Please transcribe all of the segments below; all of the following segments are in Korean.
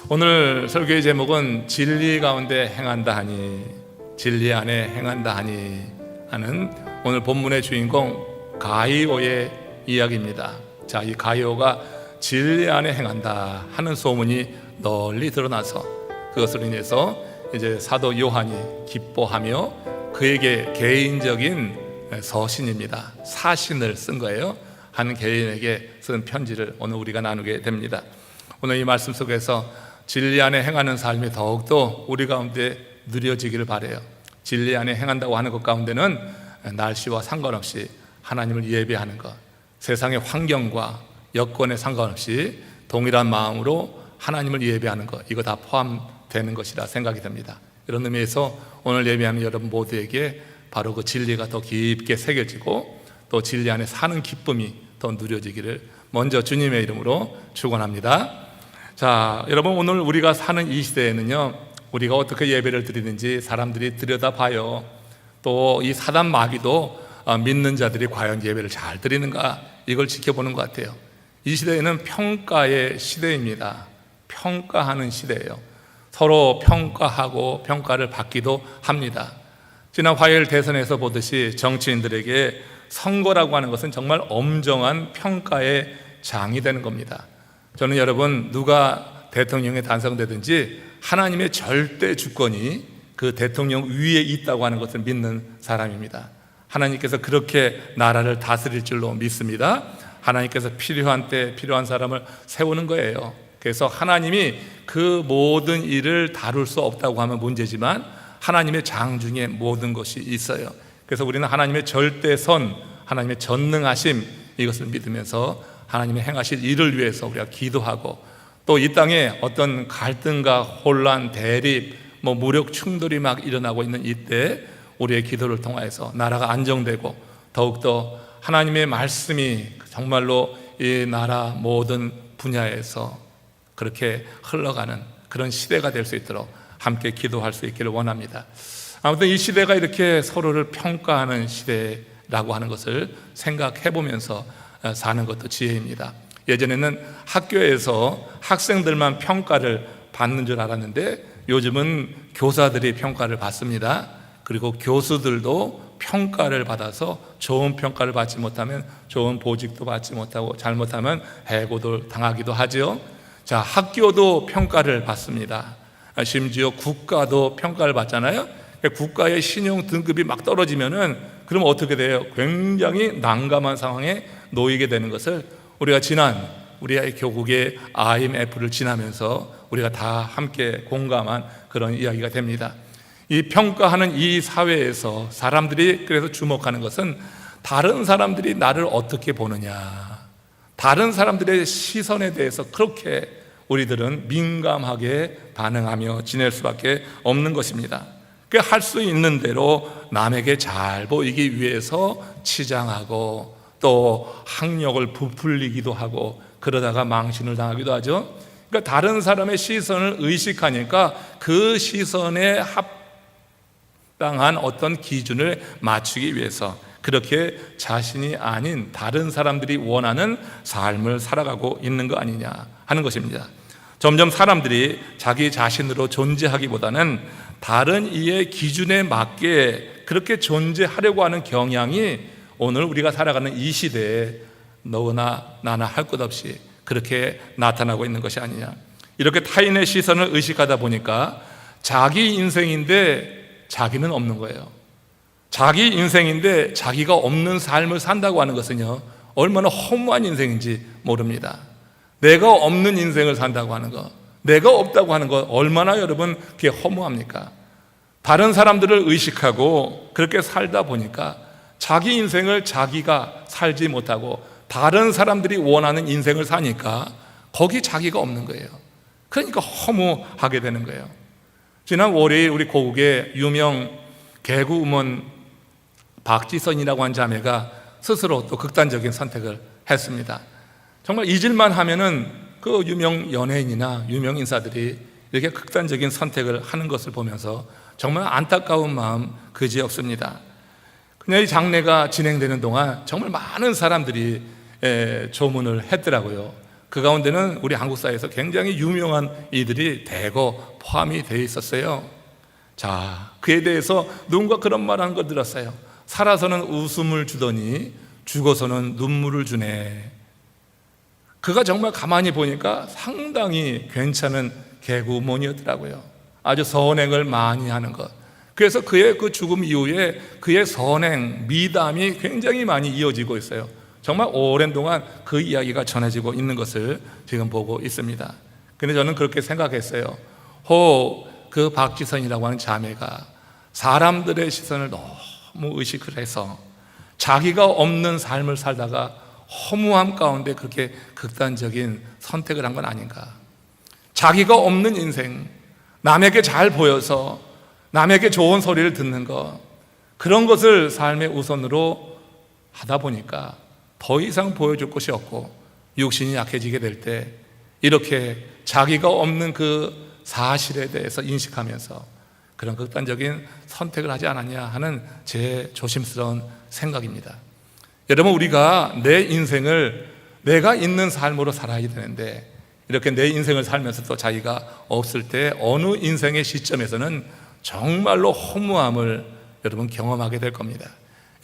오늘 설교의 제목은 진리 가운데 행한다 하니, 진리 안에 행한다 하니 하는 오늘 본문의 주인공 가이오의 이야기입니다. 자, 이 가이오가 진리 안에 행한다 하는 소문이 널리 드러나서 그것으로 인해서 이제 사도 요한이 기뻐하며 그에게 개인적인 서신입니다. 사신을 쓴 거예요. 한 개인에게 쓴 편지를 오늘 우리가 나누게 됩니다. 오늘 이 말씀 속에서 진리 안에 행하는 삶이 더욱더 우리 가운데 누려지기를 바라요. 진리 안에 행한다고 하는 것 가운데는 날씨와 상관없이 하나님을 예배하는 것, 세상의 환경과 여건에 상관없이 동일한 마음으로 하나님을 예배하는 것, 이거 다 포함되는 것이라 생각이 됩니다. 이런 의미에서 오늘 예배하는 여러분 모두에게 바로 그 진리가 더 깊게 새겨지고 또 진리 안에 사는 기쁨이 더 누려지기를 먼저 주님의 이름으로 축원합니다. 자, 여러분, 오늘 우리가 사는 이 시대에는요, 우리가 어떻게 예배를 드리는지 사람들이 들여다봐요. 또 이 사단 마귀도 믿는 자들이 과연 예배를 잘 드리는가, 이걸 지켜보는 것 같아요. 이 시대에는 평가의 시대입니다. 평가하는 시대예요. 서로 평가하고 평가를 받기도 합니다. 지난 화요일 대선에서 보듯이 정치인들에게 선거라고 하는 것은 정말 엄정한 평가의 장이 되는 겁니다. 저는 여러분, 누가 대통령에 당선되든지 하나님의 절대 주권이 그 대통령 위에 있다고 하는 것을 믿는 사람입니다. 하나님께서 그렇게 나라를 다스릴 줄로 믿습니다. 하나님께서 필요한 때 필요한 사람을 세우는 거예요. 그래서 하나님이 그 모든 일을 다룰 수 없다고 하면 문제지만 하나님의 장중에 모든 것이 있어요. 그래서 우리는 하나님의 절대선, 하나님의 전능하심, 이것을 믿으면서 하나님의 행하실 일을 위해서 우리가 기도하고, 또 이 땅에 어떤 갈등과 혼란, 대립, 무력 충돌이 막 일어나고 있는 이때 우리의 기도를 통해서 나라가 안정되고 더욱더 하나님의 말씀이 정말로 이 나라 모든 분야에서 그렇게 흘러가는 그런 시대가 될 수 있도록 함께 기도할 수 있기를 원합니다. 아무튼 이 시대가 이렇게 서로를 평가하는 시대라고 하는 것을 생각해 보면서 사는 것도 지혜입니다. 예전에는 학교에서 학생들만 평가를 받는 줄 알았는데 요즘은 교사들이 평가를 받습니다. 그리고 교수들도 평가를 받아서 좋은 평가를 받지 못하면 좋은 보직도 받지 못하고 잘못하면 해고도 당하기도 하죠. 자, 학교도 평가를 받습니다. 심지어 국가도 평가를 받잖아요. 국가의 신용 등급이 막 떨어지면은 그럼 어떻게 돼요? 굉장히 난감한 상황에 놓이게 되는 것을 우리가 우리의 교국의 IMF를 지나면서 우리가 다 함께 공감한 그런 이야기가 됩니다. 이 평가하는 이 사회에서 사람들이 그래서 주목하는 것은 다른 사람들이 나를 어떻게 보느냐, 다른 사람들의 시선에 대해서 그렇게 우리들은 민감하게 반응하며 지낼 수밖에 없는 것입니다. 할 수 있는 대로 남에게 잘 보이기 위해서 치장하고 또 학력을 부풀리기도 하고 그러다가 망신을 당하기도 하죠. 그러니까 다른 사람의 시선을 의식하니까 그 시선에 합당한 어떤 기준을 맞추기 위해서 그렇게 자신이 아닌 다른 사람들이 원하는 삶을 살아가고 있는 거 아니냐 하는 것입니다. 점점 사람들이 자기 자신으로 존재하기보다는 다른 이의 기준에 맞게 그렇게 존재하려고 하는 경향이 오늘 우리가 살아가는 이 시대에 너나 나나 할 것 없이 그렇게 나타나고 있는 것이 아니냐. 이렇게 타인의 시선을 의식하다 보니까 자기 인생인데 자기는 없는 거예요. 자기 인생인데 자기가 없는 삶을 산다고 하는 것은요, 얼마나 허무한 인생인지 모릅니다. 내가 없는 인생을 산다고 하는 것, 내가 없다고 하는 것 얼마나 여러분 그게 허무합니까? 다른 사람들을 의식하고 그렇게 살다 보니까 자기 인생을 자기가 살지 못하고 다른 사람들이 원하는 인생을 사니까 거기 자기가 없는 거예요. 그러니까 허무하게 되는 거예요. 지난 월요일 우리 고국의 유명 개그우먼 박지선이라고 한 자매가 스스로 또 극단적인 선택을 했습니다. 정말 잊을만 하면은 그 유명 연예인이나 유명 인사들이 이렇게 극단적인 선택을 하는 것을 보면서 정말 안타까운 마음 그지없습니다. 그냥 이 장례가 진행되는 동안 정말 많은 사람들이 조문을 했더라고요. 그 가운데는 우리 한국 사회에서 굉장히 유명한 이들이 대거 포함이 되어 있었어요. 자, 그에 대해서 누군가 그런 말하는 걸 들었어요. 살아서는 웃음을 주더니 죽어서는 눈물을 주네. 그가 정말 가만히 보니까 상당히 괜찮은 개구먼이었더라고요. 아주 선행을 많이 하는 것. 그래서 그의 그 죽음 이후에 그의 선행, 미담이 굉장히 많이 이어지고 있어요. 정말 오랜 동안 그 이야기가 전해지고 있는 것을 지금 보고 있습니다. 근데 저는 그렇게 생각했어요. 그 박지선이라고 하는 자매가 사람들의 시선을 너무 의식을 해서 자기가 없는 삶을 살다가 허무함 가운데 그렇게 극단적인 선택을 한 건 아닌가. 자기가 없는 인생, 남에게 잘 보여서 남에게 좋은 소리를 듣는 것, 그런 것을 삶의 우선으로 하다 보니까 더 이상 보여줄 것이 없고 육신이 약해지게 될 때 이렇게 자기가 없는 그 사실에 대해서 인식하면서 그런 극단적인 선택을 하지 않았냐 하는 제 조심스러운 생각입니다. 여러분, 우리가 내 인생을 내가 있는 삶으로 살아야 되는데 이렇게 내 인생을 살면서 또 자기가 없을 때 어느 인생의 시점에서는 정말로 허무함을 여러분 경험하게 될 겁니다.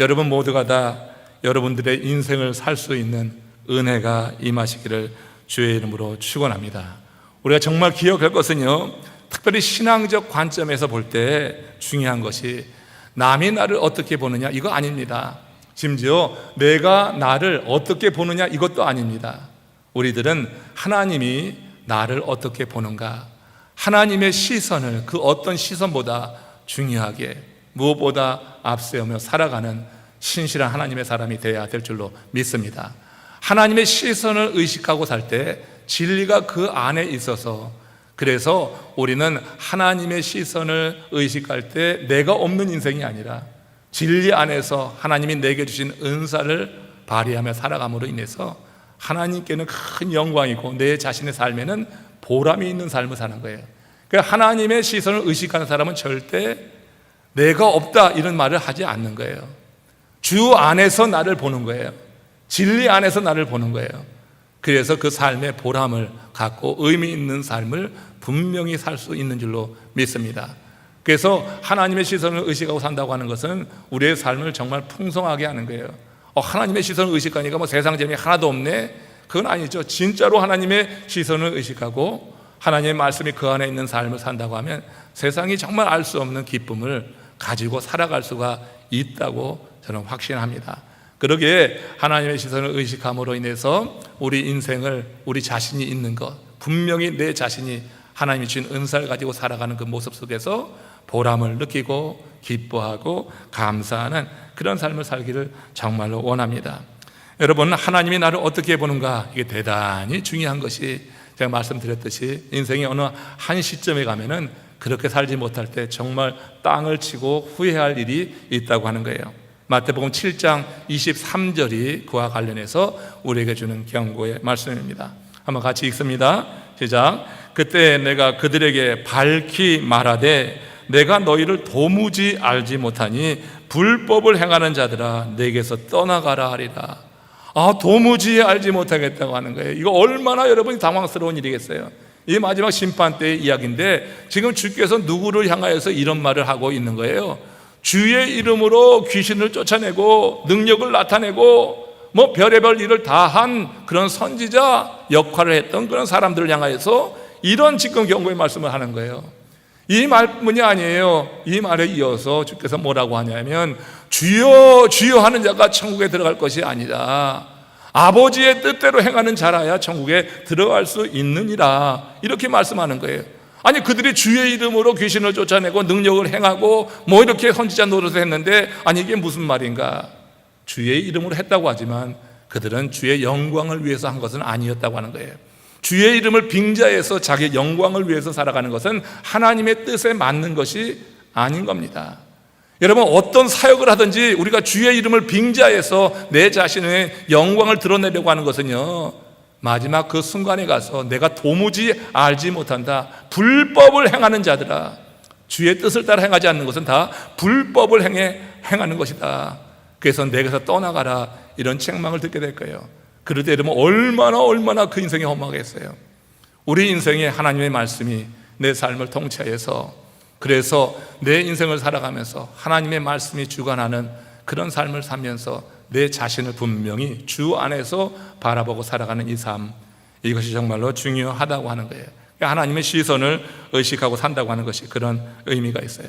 여러분 모두가 다 여러분들의 인생을 살 수 있는 은혜가 임하시기를 주의 이름으로 축원합니다. 우리가 정말 기억할 것은요, 특별히 신앙적 관점에서 볼 때 중요한 것이 남이 나를 어떻게 보느냐 이거 아닙니다. 심지어 내가 나를 어떻게 보느냐 이것도 아닙니다. 우리들은 하나님이 나를 어떻게 보는가, 하나님의 시선을 그 어떤 시선보다 중요하게 무엇보다 앞세우며 살아가는 신실한 하나님의 사람이 되어야 될 줄로 믿습니다. 하나님의 시선을 의식하고 살 때 진리가 그 안에 있어서, 그래서 우리는 하나님의 시선을 의식할 때 내가 없는 인생이 아니라 진리 안에서 하나님이 내게 주신 은사를 발휘하며 살아감으로 인해서 하나님께는 큰 영광이고 내 자신의 삶에는 보람이 있는 삶을 사는 거예요. 그러니까 하나님의 시선을 의식하는 사람은 절대 내가 없다 이런 말을 하지 않는 거예요. 주 안에서 나를 보는 거예요. 진리 안에서 나를 보는 거예요. 그래서 그 삶의 보람을 갖고 의미 있는 삶을 분명히 살 수 있는 줄로 믿습니다. 그래서 하나님의 시선을 의식하고 산다고 하는 것은 우리의 삶을 정말 풍성하게 하는 거예요. 하나님의 시선을 의식하니까 세상 재미 하나도 없네? 그건 아니죠. 진짜로 하나님의 시선을 의식하고 하나님의 말씀이 그 안에 있는 삶을 산다고 하면 세상이 정말 알 수 없는 기쁨을 가지고 살아갈 수가 있다고 저는 확신합니다. 그러기에 하나님의 시선을 의식함으로 인해서 우리 인생을, 우리 자신이 있는 것, 분명히 내 자신이 하나님이 주신 은사를 가지고 살아가는 그 모습 속에서 보람을 느끼고 기뻐하고 감사하는 그런 삶을 살기를 정말로 원합니다. 여러분, 하나님이 나를 어떻게 보는가, 이게 대단히 중요한 것이, 제가 말씀드렸듯이 인생의 어느 한 시점에 가면은 그렇게 살지 못할 때 정말 땅을 치고 후회할 일이 있다고 하는 거예요. 마태복음 7장 23절이 그와 관련해서 우리에게 주는 경고의 말씀입니다. 한번 같이 읽습니다. 시작. 그때 내가 그들에게 밝히 말하되 내가 너희를 도무지 알지 못하니 불법을 행하는 자들아 내게서 떠나가라 하리라. 도무지 알지 못하겠다고 하는 거예요. 이거 얼마나 여러분이 당황스러운 일이겠어요. 이 마지막 심판 때의 이야기인데 지금 주께서 누구를 향하여서 이런 말을 하고 있는 거예요. 주의 이름으로 귀신을 쫓아내고 능력을 나타내고 별의별 일을 다 한 그런 선지자 역할을 했던 그런 사람들을 향하여서 이런 지금 경고의 말씀을 하는 거예요. 이 말뿐이 아니에요. 이 말에 이어서 주께서 뭐라고 하냐면 주여 주여 하는 자가 천국에 들어갈 것이 아니다. 아버지의 뜻대로 행하는 자라야 천국에 들어갈 수 있느니라. 이렇게 말씀하는 거예요. 아니, 그들이 주의 이름으로 귀신을 쫓아내고 능력을 행하고 이렇게 선지자 노릇을 했는데, 아니 이게 무슨 말인가? 주의 이름으로 했다고 하지만 그들은 주의 영광을 위해서 한 것은 아니었다고 하는 거예요. 주의 이름을 빙자해서 자기의 영광을 위해서 살아가는 것은 하나님의 뜻에 맞는 것이 아닌 겁니다. 여러분, 어떤 사역을 하든지 우리가 주의 이름을 빙자해서 내 자신의 영광을 드러내려고 하는 것은요, 마지막 그 순간에 가서 내가 도무지 알지 못한다, 불법을 행하는 자들아, 주의 뜻을 따라 행하지 않는 것은 다 불법을 행하는 것이다. 그래서 내게서 떠나가라, 이런 책망을 듣게 될 거예요. 그러다 이러면 얼마나 그 인생이 허무하겠어요. 우리 인생에 하나님의 말씀이 내 삶을 통치해서, 그래서 내 인생을 살아가면서 하나님의 말씀이 주관하는 그런 삶을 살면서 내 자신을 분명히 주 안에서 바라보고 살아가는 이 삶, 이것이 정말로 중요하다고 하는 거예요. 하나님의 시선을 의식하고 산다고 하는 것이 그런 의미가 있어요.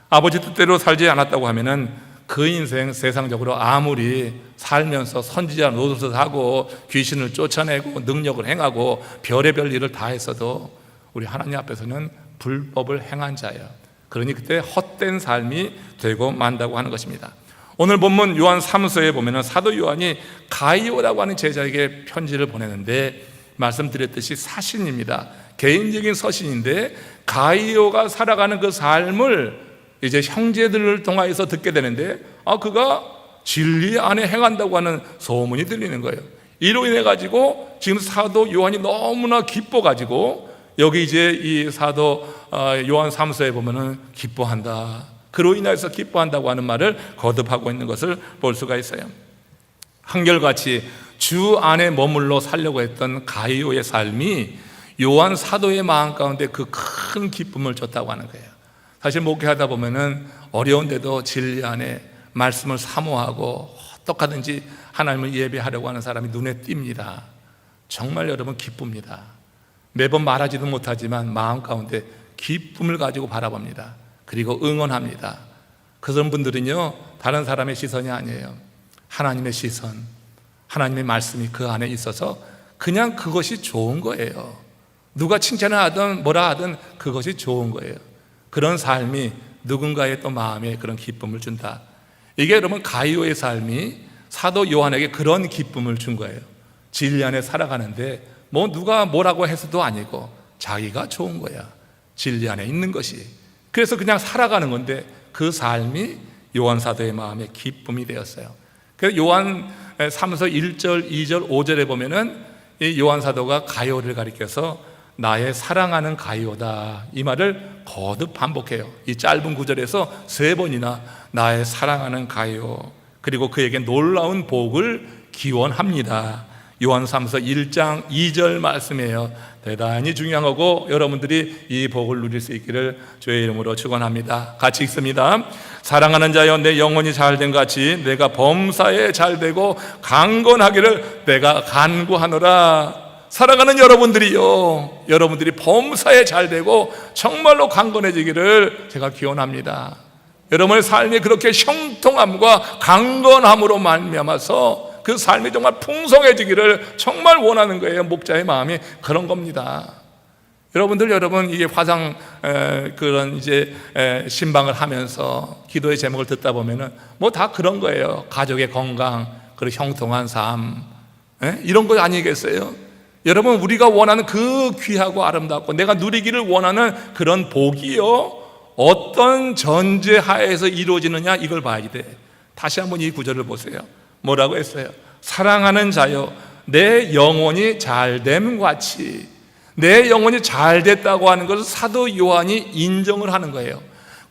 아버지 뜻대로 살지 않았다고 하면은 그 인생 세상적으로 아무리 살면서 선지자 노릇을 하고 귀신을 쫓아내고 능력을 행하고 별의별 일을 다 했어도 우리 하나님 앞에서는 불법을 행한 자예요. 그러니 그때 헛된 삶이 되고 만다고 하는 것입니다. 오늘 본문 요한 3서에 보면은 사도 요한이 가이오라고 하는 제자에게 편지를 보내는데, 말씀드렸듯이 사신입니다. 개인적인 서신인데 가이오가 살아가는 그 삶을 이제 형제들을 통하여서 듣게 되는데, 그가 진리 안에 행한다고 하는 소문이 들리는 거예요. 이로 인해 가지고 지금 사도 요한이 너무나 기뻐 가지고, 여기 이제 이 사도 요한 3서에 보면은 기뻐한다, 그로 인해서 기뻐한다고 하는 말을 거듭하고 있는 것을 볼 수가 있어요. 한결같이 주 안에 머물러 살려고 했던 가이오의 삶이 요한 사도의 마음 가운데 그 큰 기쁨을 줬다고 하는 거예요. 사실 목회하다 보면은 어려운데도 진리 안에 말씀을 사모하고 어떻게든지 하나님을 예배하려고 하는 사람이 눈에 띕니다. 정말 여러분 기쁩니다. 매번 말하지도 못하지만 마음 가운데 기쁨을 가지고 바라봅니다. 그리고 응원합니다. 그런 분들은요, 다른 사람의 시선이 아니에요. 하나님의 시선, 하나님의 말씀이 그 안에 있어서 그냥 그것이 좋은 거예요. 누가 칭찬을 하든 뭐라 하든 그것이 좋은 거예요. 그런 삶이 누군가의 또 마음에 그런 기쁨을 준다. 이게 여러분 가이오의 삶이 사도 요한에게 그런 기쁨을 준 거예요. 진리 안에 살아가는데 뭐 누가 뭐라고 해서도 아니고 자기가 좋은 거야. 진리 안에 있는 것이. 그래서 그냥 살아가는 건데 그 삶이 요한 사도의 마음에 기쁨이 되었어요. 그래서 요한 3서 1절, 2절, 5절에 보면은 이 요한 사도가 가이오를 가리켜서 나의 사랑하는 가이오다, 이 말을 거듭 반복해요. 이 짧은 구절에서 3번이나 나의 사랑하는 가이오, 그리고 그에게 놀라운 복을 기원합니다. 요한 3서 1장 2절 말씀이에요. 대단히 중요한 거고 여러분들이 이 복을 누릴 수 있기를 주의 이름으로 축원합니다. 같이 읽습니다. 사랑하는 자여, 내 영혼이 잘된 같이 내가 범사에 잘되고 강건하기를 내가 간구하노라. 사랑하는 여러분들이요, 여러분들이 범사에 잘되고 정말로 강건해지기를 제가 기원합니다. 여러분의 삶이 그렇게 형통함과 강건함으로 말미암아서 그 삶이 정말 풍성해지기를 정말 원하는 거예요. 목자의 마음이 그런 겁니다. 여러분 이게 화상 그런 이제 신방을 하면서 기도의 제목을 듣다 보면은 뭐 다 그런 거예요. 가족의 건강, 그리고 형통한 삶, 이런 거 아니겠어요? 여러분, 우리가 원하는 그 귀하고 아름답고 내가 누리기를 원하는 그런 복이요, 어떤 전제하에서 이루어지느냐, 이걸 봐야 돼. 다시 한번 이 구절을 보세요. 뭐라고 했어요? 사랑하는 자여, 내 영혼이 잘됨 같이. 내 영혼이 잘됐다고 하는 것을 사도 요한이 인정을 하는 거예요.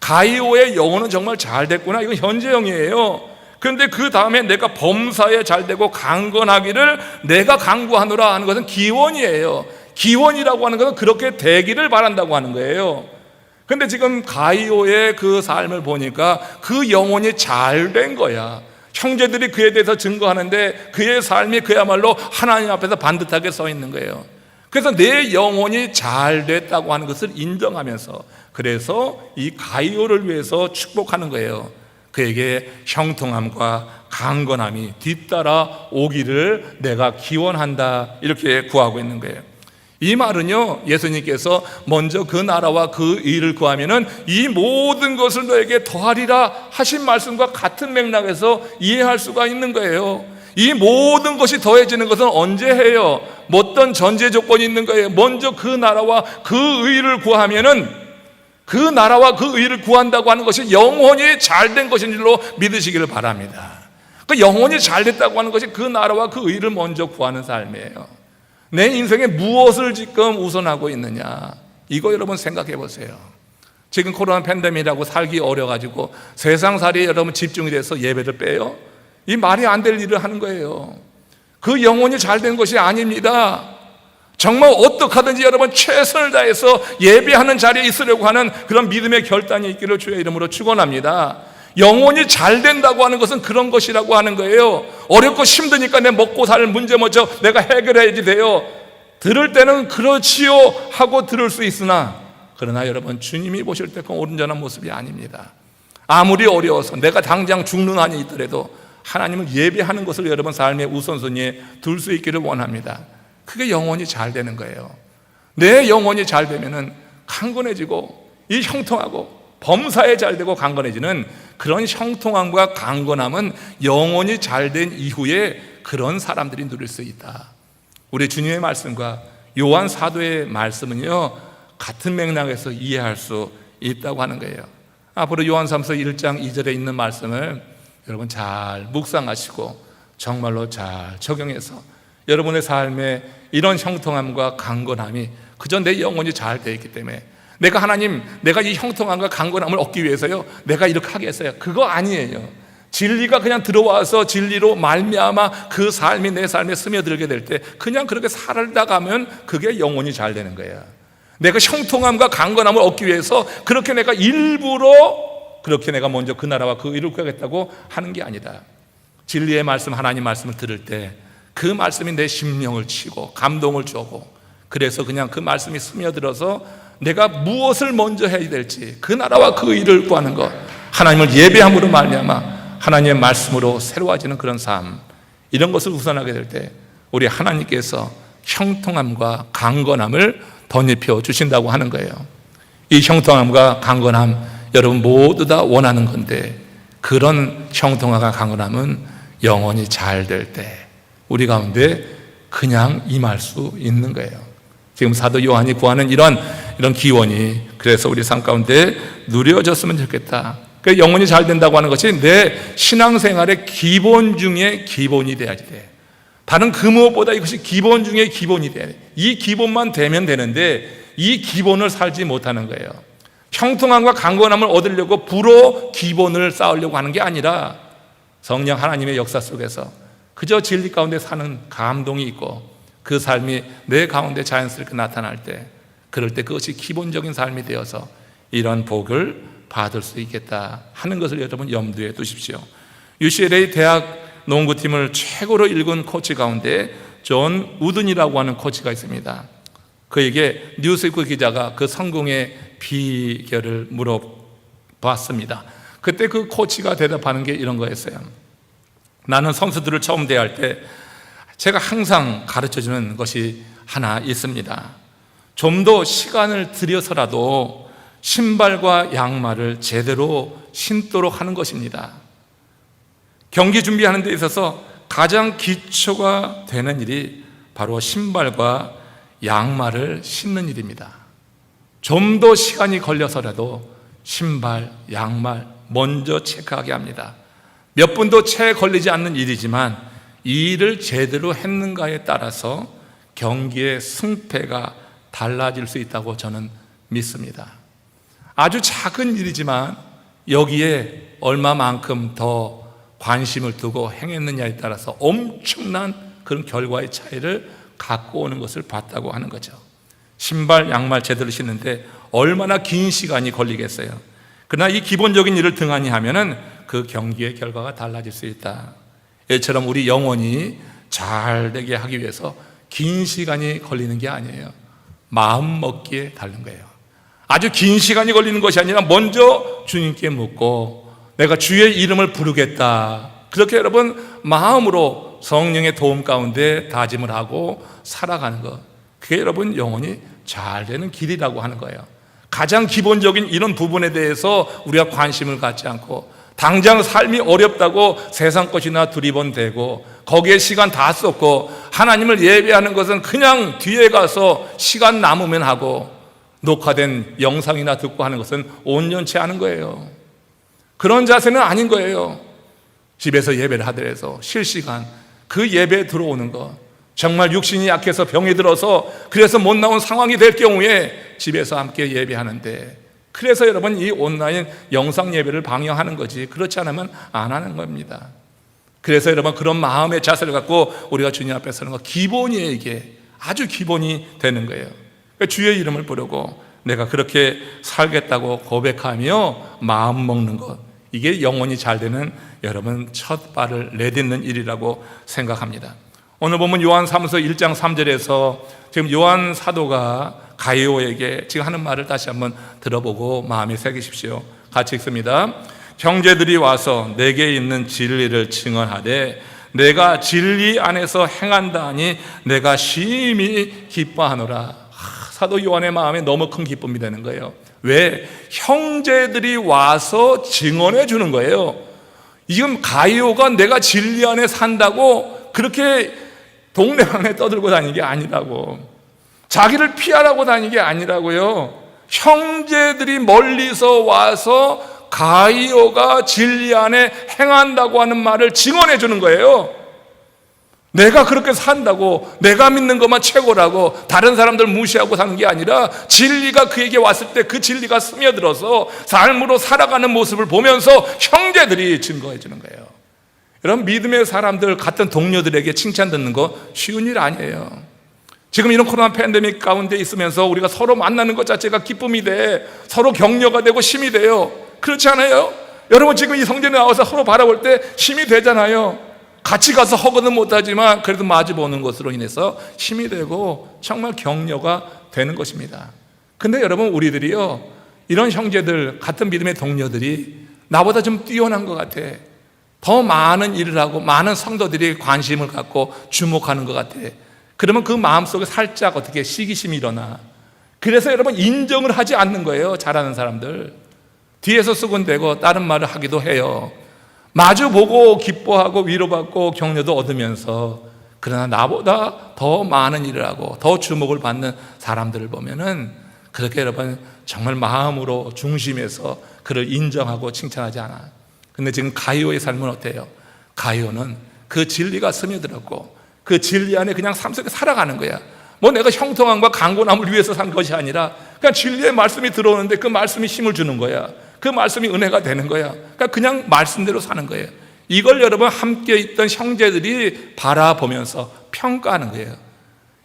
가이오의 영혼은 정말 잘됐구나, 이건 현재형이에요. 그런데 그 다음에 내가 범사에 잘되고 강건하기를 내가 간구하노라 하는 것은 기원이에요. 기원이라고 하는 것은 그렇게 되기를 바란다고 하는 거예요. 그런데 지금 가이오의 그 삶을 보니까 그 영혼이 잘된 거야. 형제들이 그에 대해서 증거하는데 그의 삶이 그야말로 하나님 앞에서 반듯하게 서 있는 거예요. 그래서 내 영혼이 잘됐다고 하는 것을 인정하면서, 그래서 이 가이오를 위해서 축복하는 거예요. 그에게 형통함과 강건함이 뒤따라 오기를 내가 기원한다, 이렇게 구하고 있는 거예요. 이 말은요, 예수님께서 먼저 그 나라와 그 의를 구하면은 이 모든 것을 너에게 더하리라 하신 말씀과 같은 맥락에서 이해할 수가 있는 거예요. 이 모든 것이 더해지는 것은 언제 해요? 어떤 전제 조건이 있는 거예요. 먼저 그 나라와 그 의를 구하면은, 그 나라와 그 의를 구한다고 하는 것이 영혼이 잘된 것인 줄로 믿으시기를 바랍니다. 그 영혼이 잘됐다고 하는 것이 그 나라와 그 의를 먼저 구하는 삶이에요. 내 인생에 무엇을 지금 우선하고 있느냐, 이거 여러분 생각해 보세요. 지금 코로나 팬데믹이라고 살기 어려가지고 세상살이에 여러분 집중이 돼서 예배를 빼요? 이 말이 안 될 일을 하는 거예요. 그 영혼이 잘 된 것이 아닙니다. 정말 어떻게 하든지 여러분 최선을 다해서 예배하는 자리에 있으려고 하는 그런 믿음의 결단이 있기를 주의 이름으로 축원합니다. 영혼이 잘 된다고 하는 것은 그런 것이라고 하는 거예요. 어렵고 힘드니까 내 먹고 살 문제 먼저 내가 해결해야지 돼요. 들을 때는 그렇지요 하고 들을 수 있으나, 그러나 여러분 주님이 보실 때 그 온전한 모습이 아닙니다. 아무리 어려워서 내가 당장 죽는 한이 있더라도 하나님을 예배하는 것을 여러분 삶의 우선순위에 둘 수 있기를 원합니다. 그게 영혼이 잘 되는 거예요. 내 영혼이 잘 되면은 강건해지고, 이 형통하고 범사에 잘 되고 강건해지는 그런 형통함과 강건함은 영혼이 잘 된 이후에 그런 사람들이 누릴 수 있다. 우리 주님의 말씀과 요한 사도의 말씀은요, 같은 맥락에서 이해할 수 있다고 하는 거예요. 앞으로 요한삼서 1장 2절에 있는 말씀을 여러분 잘 묵상하시고 정말로 잘 적용해서 여러분의 삶에 이런 형통함과 강건함이 그저 내 영혼이 잘 되어 있기 때문에 내가 하나님, 내가 이 형통함과 강건함을 얻기 위해서요 내가 이렇게 하겠어요, 그거 아니에요. 진리가 그냥 들어와서 진리로 말미암아 그 삶이 내 삶에 스며들게 될 때 그냥 그렇게 살다 가면 그게 영혼이 잘 되는 거예요. 내가 형통함과 강건함을 얻기 위해서 그렇게 내가 일부러 그렇게 내가 먼저 그 나라와 그 일을 구하겠다고 하는 게 아니다. 진리의 말씀, 하나님 말씀을 들을 때 그 말씀이 내 심령을 치고 감동을 주고, 그래서 그냥 그 말씀이 스며들어서 내가 무엇을 먼저 해야 될지 그 나라와 그 일을 구하는 것, 하나님을 예배함으로 말미암아 하나님의 말씀으로 새로워지는 그런 삶, 이런 것을 우선하게 될 때 우리 하나님께서 형통함과 강건함을 덧입혀 주신다고 하는 거예요. 이 형통함과 강건함 여러분 모두 다 원하는 건데, 그런 형통함과 강건함은 영혼이 잘 될 때 우리 가운데 그냥 임할 수 있는 거예요. 지금 사도 요한이 구하는 이런 기원이 그래서 우리 삶 가운데 누려졌으면 좋겠다. 그러니까 영혼이 잘 된다고 하는 것이 내 신앙생활의 기본 중에 기본이 돼야지 돼. 다른 그 무엇보다 이것이 기본 중에 기본이 돼야 돼. 이 기본만 되면 되는데 이 기본을 살지 못하는 거예요. 형통함과 강건함을 얻으려고 불어 기본을 쌓으려고 하는 게 아니라 성령 하나님의 역사 속에서 그저 진리 가운데 사는 감동이 있고 그 삶이 내 가운데 자연스럽게 나타날 때, 그럴 때 그것이 기본적인 삶이 되어서 이런 복을 받을 수 있겠다 하는 것을 여러분 염두에 두십시오. UCLA 대학 농구팀을 최고로 일군 코치 가운데 존 우든이라고 하는 코치가 있습니다. 그에게 뉴스위크 기자가 그 성공의 비결을 물어봤습니다. 그때 그 코치가 대답하는 게 이런 거였어요. 나는 선수들을 처음 대할 때 제가 항상 가르쳐주는 것이 하나 있습니다. 좀 더 시간을 들여서라도 신발과 양말을 제대로 신도록 하는 것입니다. 경기 준비하는 데 있어서 가장 기초가 되는 일이 바로 신발과 양말을 신는 일입니다. 좀 더 시간이 걸려서라도 신발, 양말 먼저 체크하게 합니다. 몇 분도 채 걸리지 않는 일이지만 이 일을 제대로 했는가에 따라서 경기의 승패가 달라질 수 있다고 저는 믿습니다. 아주 작은 일이지만 여기에 얼마만큼 더 관심을 두고 행했느냐에 따라서 엄청난 그런 결과의 차이를 갖고 오는 것을 봤다고 하는 거죠. 신발, 양말 제대로 신는데 얼마나 긴 시간이 걸리겠어요. 그러나 이 기본적인 일을 등한히 하면은 그 경기의 결과가 달라질 수 있다. 이처럼 우리 영혼이 잘 되게 하기 위해서 긴 시간이 걸리는 게 아니에요. 마음 먹기에 다른 거예요. 아주 긴 시간이 걸리는 것이 아니라 먼저 주님께 묻고 내가 주의 이름을 부르겠다. 그렇게 여러분 마음으로 성령의 도움 가운데 다짐을 하고 살아가는 것, 그게 여러분 영혼이 잘 되는 길이라고 하는 거예요. 가장 기본적인 이런 부분에 대해서 우리가 관심을 갖지 않고 당장 삶이 어렵다고 세상 것이나 두리번대고 거기에 시간 다 썼고 하나님을 예배하는 것은 그냥 뒤에 가서 시간 남으면 하고 녹화된 영상이나 듣고 하는 것은 온전치 않은 거예요. 그런 자세는 아닌 거예요. 집에서 예배를 하더라도 실시간 그 예배에 들어오는 것, 정말 육신이 약해서 병이 들어서 그래서 못 나온 상황이 될 경우에 집에서 함께 예배하는데, 그래서 여러분 이 온라인 영상 예배를 방영하는 거지, 그렇지 않으면 안 하는 겁니다. 그래서 여러분 그런 마음의 자세를 갖고 우리가 주님 앞에 서는 거 기본이에요. 이게 아주 기본이 되는 거예요. 그러니까 주의 이름을 부르고 내가 그렇게 살겠다고 고백하며 마음 먹는 것, 이게 영혼이 잘 되는 여러분 첫 발을 내딛는 일이라고 생각합니다. 오늘 보면 요한사무서 1장 3절에서 지금 요한 사도가 가이오에게 지금 하는 말을 다시 한번 들어보고 마음에 새기십시오. 같이 읽습니다. 형제들이 와서 내게 있는 진리를 증언하되 내가 진리 안에서 행한다 하니 내가 심히 기뻐하노라. 사도 요한의 마음에 너무 큰 기쁨이 되는 거예요. 왜? 형제들이 와서 증언해 주는 거예요. 지금 가이오가 내가 진리 안에 산다고 그렇게 동네방네 떠들고 다니는 게 아니라고, 자기를 피하라고 다니는 게 아니라고요. 형제들이 멀리서 와서 가이오가 진리 안에 행한다고 하는 말을 증언해 주는 거예요. 내가 그렇게 산다고, 내가 믿는 것만 최고라고 다른 사람들 무시하고 사는 게 아니라 진리가 그에게 왔을 때 그 진리가 스며들어서 삶으로 살아가는 모습을 보면서 형제들이 증거해 주는 거예요. 여러분, 믿음의 사람들 같은 동료들에게 칭찬 듣는 거 쉬운 일 아니에요. 지금 이런 코로나 팬데믹 가운데 있으면서 우리가 서로 만나는 것 자체가 기쁨이 돼, 서로 격려가 되고 힘이 돼요. 그렇지 않아요? 여러분, 지금 이 성전에 나와서 서로 바라볼 때 힘이 되잖아요. 같이 가서 허거는 못하지만 그래도 마주 보는 것으로 인해서 힘이 되고 정말 격려가 되는 것입니다. 근데 여러분, 우리들이요, 이런 형제들, 같은 믿음의 동료들이 나보다 좀 뛰어난 것 같아, 더 많은 일을 하고 많은 성도들이 관심을 갖고 주목하는 것 같아. 그러면 그 마음속에 살짝 어떻게 시기심이 일어나. 그래서 여러분, 인정을 하지 않는 거예요. 잘하는 사람들 뒤에서 수군대고 다른 말을 하기도 해요. 마주보고 기뻐하고 위로받고 격려도 얻으면서, 그러나 나보다 더 많은 일을 하고 더 주목을 받는 사람들을 보면은 그렇게 여러분 정말 마음으로 중심에서 그를 인정하고 칭찬하지 않아. 근데 지금 가이오의 삶은 어때요? 가이오는 그 진리가 스며들었고 그 진리 안에 그냥 삶 속에 살아가는 거야. 뭐 내가 형통함과 강고남을 위해서 산 것이 아니라 그냥 진리의 말씀이 들어오는데 그 말씀이 힘을 주는 거야. 그 말씀이 은혜가 되는 거야. 그러니까 그냥 말씀대로 사는 거예요. 이걸 여러분 함께 있던 형제들이 바라보면서 평가하는 거예요.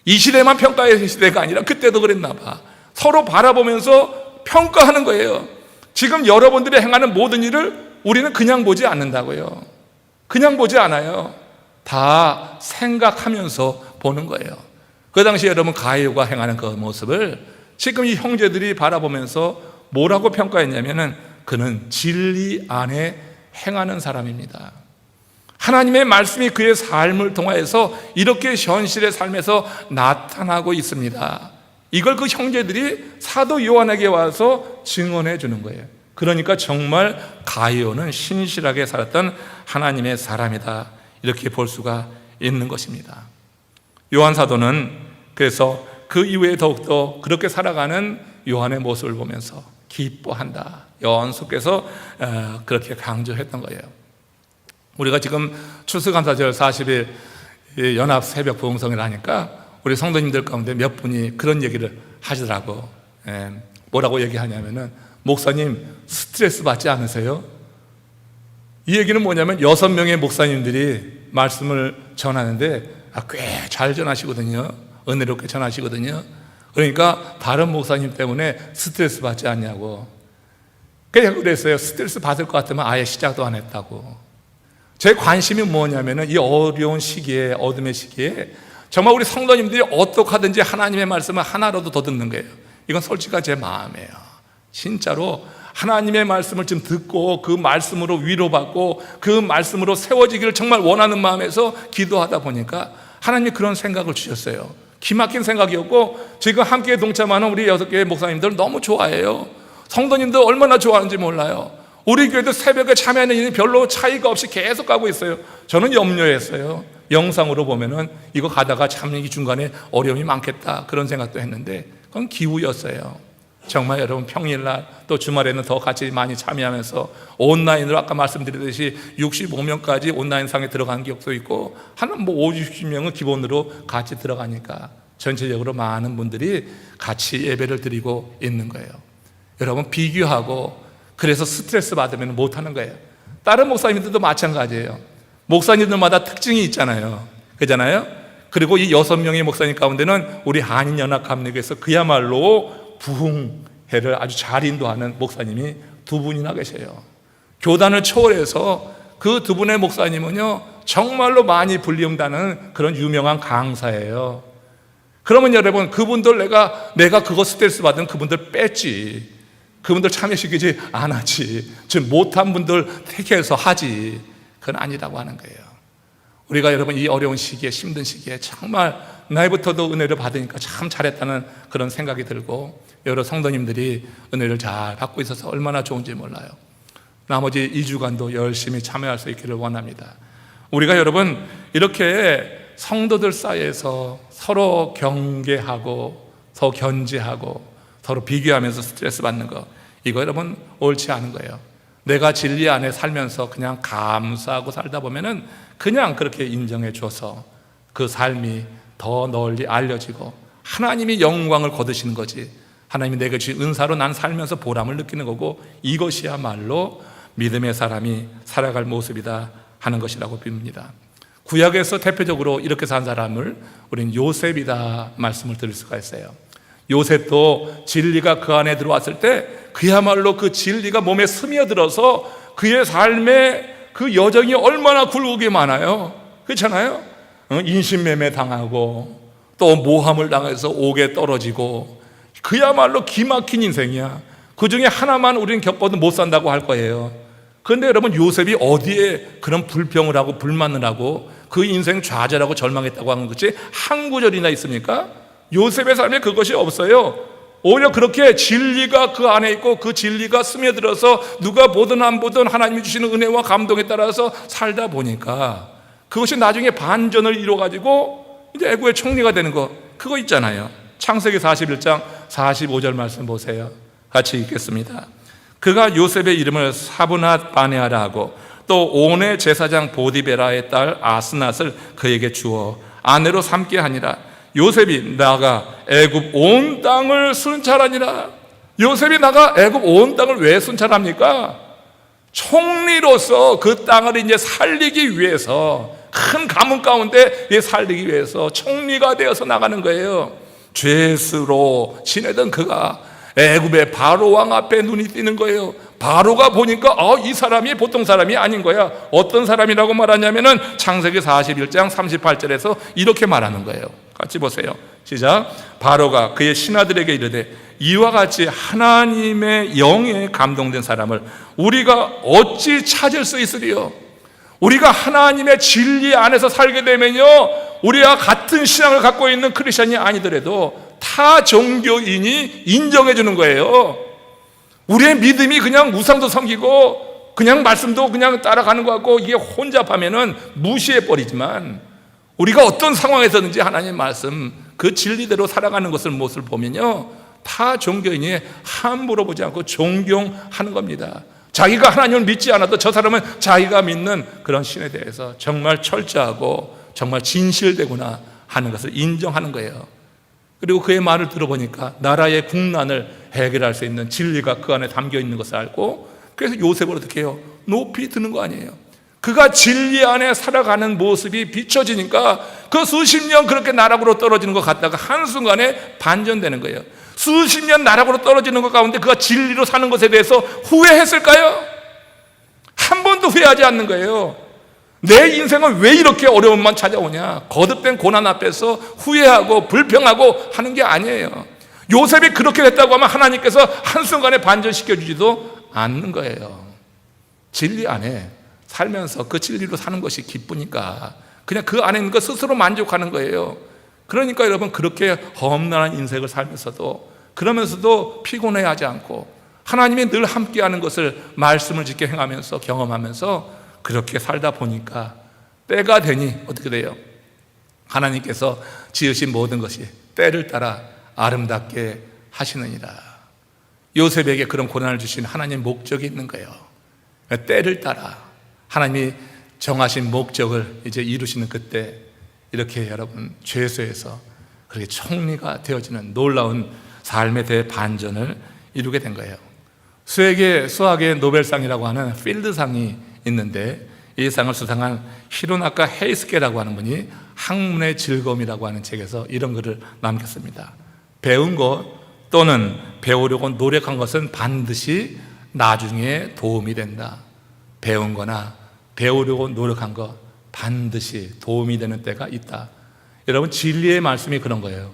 이 시대만 평가의 시대가 아니라 그때도 그랬나 봐. 서로 바라보면서 평가하는 거예요. 지금 여러분들이 행하는 모든 일을 우리는 그냥 보지 않는다고요. 그냥 보지 않아요. 다 생각하면서 보는 거예요. 그 당시 여러분 가이오가 행하는 그 모습을 지금 이 형제들이 바라보면서 뭐라고 평가했냐면은 그는 진리 안에 행하는 사람입니다. 하나님의 말씀이 그의 삶을 통하여서 이렇게 현실의 삶에서 나타나고 있습니다. 이걸 그 형제들이 사도 요한에게 와서 증언해 주는 거예요. 그러니까 정말 가이오는 신실하게 살았던 하나님의 사람이다, 이렇게 볼 수가 있는 것입니다. 요한 사도는 그래서 그 이후에 더욱더 그렇게 살아가는 요한의 모습을 보면서 기뻐한다, 연속해서 그렇게 강조했던 거예요. 우리가 지금 추수감사절 40일 연합 새벽 부흥성을 하니까 우리 성도님들 가운데 몇 분이 그런 얘기를 하시더라고. 뭐라고 얘기하냐면은, 목사님 스트레스 받지 않으세요? 이 얘기는 뭐냐면 6명의 목사님들이 말씀을 전하는데 꽤 잘 전하시거든요. 은혜롭게 전하시거든요. 그러니까 다른 목사님 때문에 스트레스 받지 않냐고. 그냥 그랬어요. 스트레스 받을 것 같으면 아예 시작도 안 했다고. 제 관심이 뭐냐면은 이 어려운 시기에, 어둠의 시기에 정말 우리 성도님들이 어떻게 하든지 하나님의 말씀을 하나라도 더 듣는 거예요. 이건 솔직한 제 마음이에요. 진짜로 하나님의 말씀을 좀 듣고 그 말씀으로 위로받고 그 말씀으로 세워지기를 정말 원하는 마음에서 기도하다 보니까 하나님이 그런 생각을 주셨어요. 기막힌 생각이었고, 지금 함께 동참하는 우리 6개의 목사님들 너무 좋아해요. 성도님들 얼마나 좋아하는지 몰라요. 우리 교회도 새벽에 참여하는 일이 별로 차이가 없이 계속 가고 있어요. 저는 염려했어요. 영상으로 보면은 이거 가다가 참 이 중간에 어려움이 많겠다, 그런 생각도 했는데 그건 기우였어요. 정말 여러분, 평일날 또 주말에는 더 같이 많이 참여하면서 온라인으로 아까 말씀드렸듯이 65명까지 온라인상에 들어간 기억도 있고, 한 50, 60명은 기본으로 같이 들어가니까 전체적으로 많은 분들이 같이 예배를 드리고 있는 거예요. 여러분, 비교하고 그래서 스트레스 받으면 못하는 거예요. 다른 목사님들도 마찬가지예요. 목사님들마다 특징이 있잖아요. 그잖아요. 그리고 이 6명의 목사님 가운데는 우리 한인연합감리교에서 그야말로 부흥회를 아주 잘 인도하는 목사님이 2분이나 계세요. 교단을 초월해서 그 2분의 목사님은요 정말로 많이 불리운다는 그런 유명한 강사예요. 그러면 여러분, 그분들 내가 그거 스트레스 받은 그분들 뺐지, 그분들 참여시키지 않았지, 즉 못한 분들 택해서 하지, 그건 아니라고 하는 거예요. 우리가 여러분 이 어려운 시기에, 힘든 시기에 정말 나이부터도 은혜를 받으니까 참 잘했다는 그런 생각이 들고, 여러 성도님들이 은혜를 잘 받고 있어서 얼마나 좋은지 몰라요. 나머지 2주간도 열심히 참여할 수 있기를 원합니다. 우리가 여러분 이렇게 성도들 사이에서 서로 경계하고 서로 견지하고 서로 비교하면서 스트레스 받는 거, 이거 여러분 옳지 않은 거예요. 내가 진리 안에 살면서 그냥 감사하고 살다 보면은 그냥 그렇게 인정해 줘서 그 삶이 더 널리 알려지고 하나님이 영광을 거두시는 거지, 하나님이 내게 주신 은사로 난 살면서 보람을 느끼는 거고, 이것이야말로 믿음의 사람이 살아갈 모습이다 하는 것이라고 빕니다. 구약에서 대표적으로 이렇게 산 사람을 우리는 요셉이다 말씀을 드릴 수가 있어요. 요셉도 진리가 그 안에 들어왔을 때 그야말로 그 진리가 몸에 스며들어서 그의 삶에 그 여정이 얼마나 굴곡이 많아요. 그렇잖아요. 인신매매 당하고 또 모함을 당해서 옥에 떨어지고, 그야말로 기막힌 인생이야. 그 중에 하나만 우리는 겪어도 못 산다고 할 거예요. 그런데 여러분, 요셉이 어디에 그런 불평을 하고 불만을 하고 그 인생 좌절하고 절망했다고 하는 것이 한 구절이나 있습니까? 요셉의 삶에 그것이 없어요. 오히려 그렇게 진리가 그 안에 있고 그 진리가 스며들어서 누가 보든 안 보든 하나님이 주시는 은혜와 감동에 따라서 살다 보니까 그것이 나중에 반전을 이뤄가지고 이제 애굽의 총리가 되는 거, 그거 있잖아요. 창세기 41장 45절 말씀 보세요. 같이 읽겠습니다. 그가 요셉의 이름을 사브낫 바네아라 하고 또 온의 제사장 보디베라의 딸 아스낫을 그에게 주어 아내로 삼게 하니라. 요셉이 나가 애굽 온 땅을 순찰하니라. 요셉이 나가 애굽 온 땅을 왜 순찰합니까? 총리로서 그 땅을 이제 살리기 위해서, 큰 가문 가운데 살리기 위해서 총리가 되어서 나가는 거예요. 죄수로 지내던 그가 애굽의 바로 왕 앞에 눈이 띄는 거예요. 바로가 보니까 이 사람이 보통 사람이 아닌 거야. 어떤 사람이라고 말하냐면은 창세기 41장 38절에서 이렇게 말하는 거예요. 같이 보세요. 시작. 바로가 그의 신하들에게 이르되 이와 같이 하나님의 영에 감동된 사람을 우리가 어찌 찾을 수 있으리요? 우리가 하나님의 진리 안에서 살게 되면요, 우리와 같은 신앙을 갖고 있는 크리스천이 아니더라도 타 종교인이 인정해 주는 거예요. 우리의 믿음이 그냥 우상도 섬기고 그냥 말씀도 그냥 따라가는 것 같고 이게 혼잡하면은 무시해 버리지만, 우리가 어떤 상황에서든지 하나님의 말씀 그 진리대로 살아가는 것을 모습을 보면요, 타 종교인이 함부로 보지 않고 존경하는 겁니다. 자기가 하나님을 믿지 않아도 저 사람은 자기가 믿는 그런 신에 대해서 정말 철저하고 정말 진실되구나 하는 것을 인정하는 거예요. 그리고 그의 말을 들어보니까 나라의 국난을 해결할 수 있는 진리가 그 안에 담겨 있는 것을 알고, 그래서 요셉을 어떻게 해요? 높이 드는 거 아니에요. 그가 진리 안에 살아가는 모습이 비춰지니까 그 수십 년 그렇게 나락으로 떨어지는 것 같다가 한순간에 반전되는 거예요. 수십 년 나락으로 떨어지는 것 가운데 그가 진리로 사는 것에 대해서 후회했을까요? 한 번도 후회하지 않는 거예요. 내 인생은 왜 이렇게 어려움만 찾아오냐, 거듭된 고난 앞에서 후회하고 불평하고 하는 게 아니에요. 요셉이 그렇게 됐다고 하면 하나님께서 한순간에 반전시켜주지도 않는 거예요. 진리 안에 살면서 그 진리로 사는 것이 기쁘니까 그냥 그 안에 있는 것 스스로 만족하는 거예요. 그러니까 여러분, 그렇게 험난한 인생을 살면서도, 그러면서도 피곤해하지 않고 하나님이 늘 함께하는 것을 말씀을 지켜 행하면서 경험하면서 그렇게 살다 보니까 때가 되니 어떻게 돼요? 하나님께서 지으신 모든 것이 때를 따라 아름답게 하시느니라. 요셉에게 그런 고난을 주신 하나님 목적이 있는 거예요. 때를 따라 하나님이 정하신 목적을 이제 이루시는 그때 이렇게 여러분 죄수에서 그렇게 총리가 되어지는 놀라운 삶의 대반전을 이루게 된 거예요. 수학의 노벨상이라고 하는 필드상이 있는데 이 상을 수상한 히로나카 헤이스케라고 하는 분이 학문의 즐거움이라고 하는 책에서 이런 글을 남겼습니다. 배운 것 또는 배우려고 노력한 것은 반드시 나중에 도움이 된다. 배운 거나 배우려고 노력한 것 반드시 도움이 되는 때가 있다. 여러분, 진리의 말씀이 그런 거예요.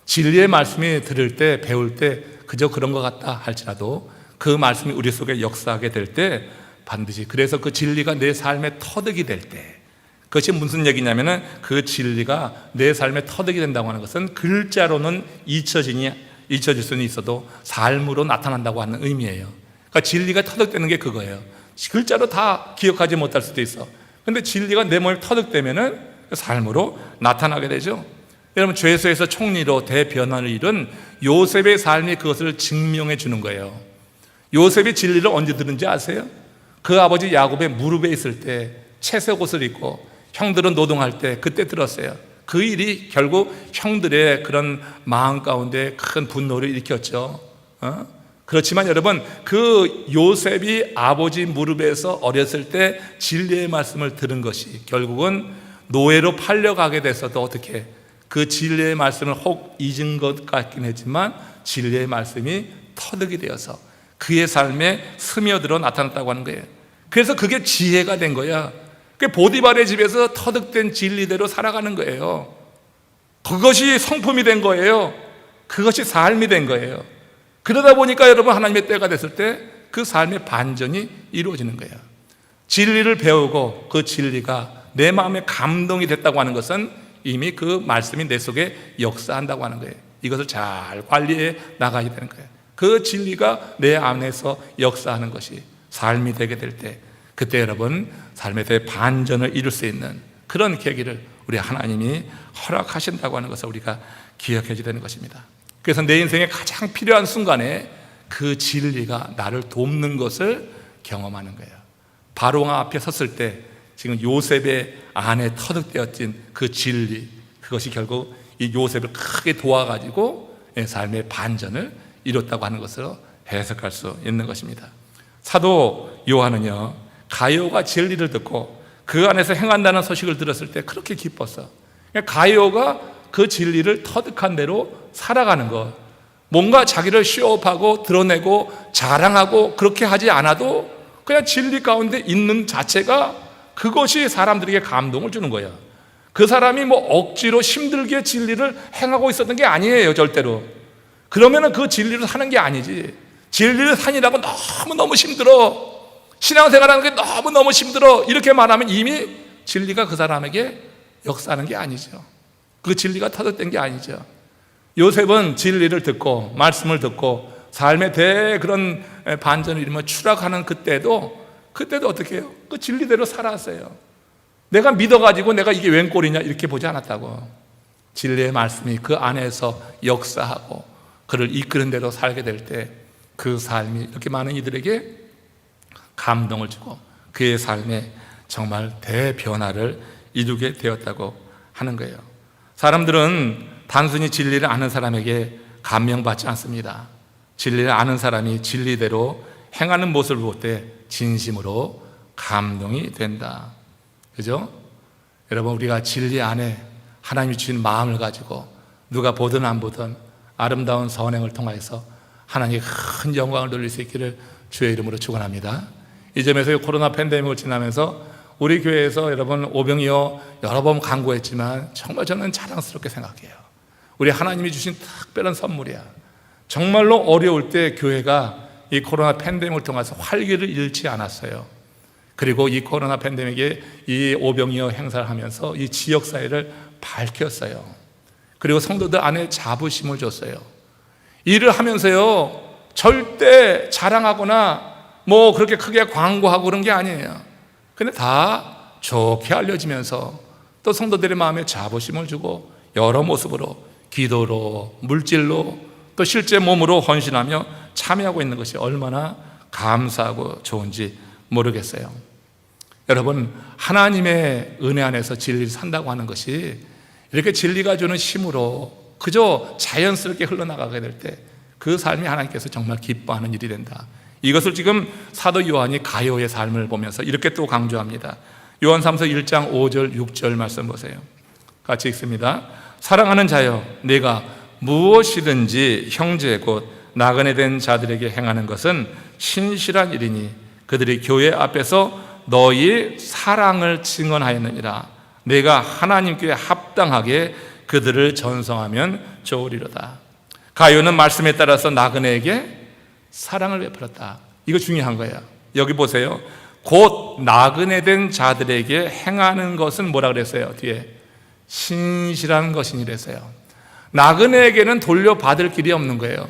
진리의 말씀이 들을 때, 배울 때 그저 그런 것 같다 할지라도 그 말씀이 우리 속에 역사하게 될 때 반드시, 그래서 그 진리가 내 삶의 터득이 될 때, 그것이 무슨 얘기냐면은 그 진리가 내 삶의 터득이 된다고 하는 것은 글자로는 잊혀질 수는 있어도 삶으로 나타난다고 하는 의미예요. 그러니까 진리가 터득되는 게 그거예요. 글자로 다 기억하지 못할 수도 있어. 근데 진리가 내 몸에 터득되면은 삶으로 나타나게 되죠. 여러분, 죄수에서 총리로 대변화를 이룬 요셉의 삶이 그것을 증명해 주는 거예요. 요셉이 진리를 언제 들은지 아세요? 그 아버지 야곱의 무릎에 있을 때 채색 옷을 입고 형들은 노동할 때 그때 들었어요. 그 일이 결국 형들의 그런 마음 가운데 큰 분노를 일으켰죠. 그렇지만 여러분, 그 요셉이 아버지 무릎에서 어렸을 때 진리의 말씀을 들은 것이 결국은 노예로 팔려가게 돼서도 어떻게 그 진리의 말씀을 혹 잊은 것 같긴 했지만 진리의 말씀이 터득이 되어서 그의 삶에 스며들어 나타났다고 하는 거예요. 그래서 그게 지혜가 된 거야. 그 보디발의 집에서 터득된 진리대로 살아가는 거예요. 그것이 성품이 된 거예요. 그것이 삶이 된 거예요. 그러다 보니까 여러분, 하나님의 때가 됐을 때 그 삶의 반전이 이루어지는 거예요. 진리를 배우고 그 진리가 내 마음에 감동이 됐다고 하는 것은 이미 그 말씀이 내 속에 역사한다고 하는 거예요. 이것을 잘 관리해 나가야 되는 거예요. 그 진리가 내 안에서 역사하는 것이 삶이 되게 될 때, 그때 여러분 삶에 대해 반전을 이룰 수 있는 그런 계기를 우리 하나님이 허락하신다고 하는 것을 우리가 기억해야 되는 것입니다. 그래서 내 인생에 가장 필요한 순간에 그 진리가 나를 돕는 것을 경험하는 거예요. 바로왕 앞에 섰을 때 지금 요셉의 안에 터득되었진 그 진리, 그것이 결국 이 요셉을 크게 도와가지고 삶의 반전을 이뤘다고 하는 것으로 해석할 수 있는 것입니다. 사도 요한은요, 가룟유가 진리를 듣고 그 안에서 행한다는 소식을 들었을 때 그렇게 기뻤어. 가룟유가 그 진리를 터득한 대로 살아가는 것, 뭔가 자기를 쇼업하고 드러내고 자랑하고 그렇게 하지 않아도 그냥 진리 가운데 있는 자체가 그것이 사람들에게 감동을 주는 거야. 그 사람이 뭐 억지로 힘들게 진리를 행하고 있었던 게 아니에요, 절대로. 그러면은 그 진리를 사는 게 아니지. 진리를 사니라고 너무너무 힘들어, 신앙생활하는 게 너무너무 힘들어, 이렇게 말하면 이미 진리가 그 사람에게 역사하는 게 아니죠. 그 진리가 터득된 게 아니죠. 요셉은 진리를 듣고 말씀을 듣고 삶의 그런 반전을 이루며 추락하는 그때도 어떻게 해요? 그 진리대로 살았어요. 내가 믿어가지고 내가 이게 웬 꼴이냐 이렇게 보지 않았다고. 진리의 말씀이 그 안에서 역사하고 그를 이끄는 대로 살게 될 때 그 삶이 이렇게 많은 이들에게 감동을 주고 그의 삶에 정말 대변화를 이루게 되었다고 하는 거예요. 사람들은 단순히 진리를 아는 사람에게 감명받지 않습니다. 진리를 아는 사람이 진리대로 행하는 모습을 볼 때 진심으로 감동이 된다. 그죠? 여러분, 우리가 진리 안에 하나님이 주신 마음을 가지고 누가 보든 안 보든 아름다운 선행을 통하여서 하나님의 큰 영광을 돌릴 수 있기를 주의 이름으로 축원합니다. 이 점에서 코로나 팬데믹을 지나면서 우리 교회에서 여러분 오병이어 여러 번 강구했지만 정말 저는 자랑스럽게 생각해요. 우리 하나님이 주신 특별한 선물이야. 정말로 어려울 때 교회가 이 코로나 팬데믹을 통해서 활기를 잃지 않았어요. 그리고 이 코로나 팬데믹에 이 오병이어 행사를 하면서 이 지역사회를 밝혔어요. 그리고 성도들 안에 자부심을 줬어요. 일을 하면서요, 절대 자랑하거나 뭐 그렇게 크게 광고하고 그런 게 아니에요. 근데 다 좋게 알려지면서 또 성도들의 마음에 자부심을 주고 여러 모습으로 기도로, 물질로, 또 실제 몸으로 헌신하며 참여하고 있는 것이 얼마나 감사하고 좋은지 모르겠어요. 여러분, 하나님의 은혜 안에서 진리를 산다고 하는 것이 이렇게 진리가 주는 힘으로 그저 자연스럽게 흘러나가게 될 때 그 삶이 하나님께서 정말 기뻐하는 일이 된다. 이것을 지금 사도 요한이 가룟유의 삶을 보면서 이렇게 또 강조합니다. 요한3서 1장 5절 6절 말씀 보세요. 같이 읽습니다. 사랑하는 자여, 네가 무엇이든지 형제 곧 나그네 된 자들에게 행하는 것은 신실한 일이니 그들이 교회 앞에서 너희 사랑을 증언하였느니라. 내가 하나님께 합당하게 그들을 전송하면 좋으리로다. 가룟은 말씀에 따라서 나그네에게 사랑을 베풀었다. 이거 중요한 거예요. 여기 보세요. 곧 나그네 된 자들에게 행하는 것은 뭐라 그랬어요? 뒤에 신실한 것이니랬어요. 나그네에게는 돌려받을 길이 없는 거예요.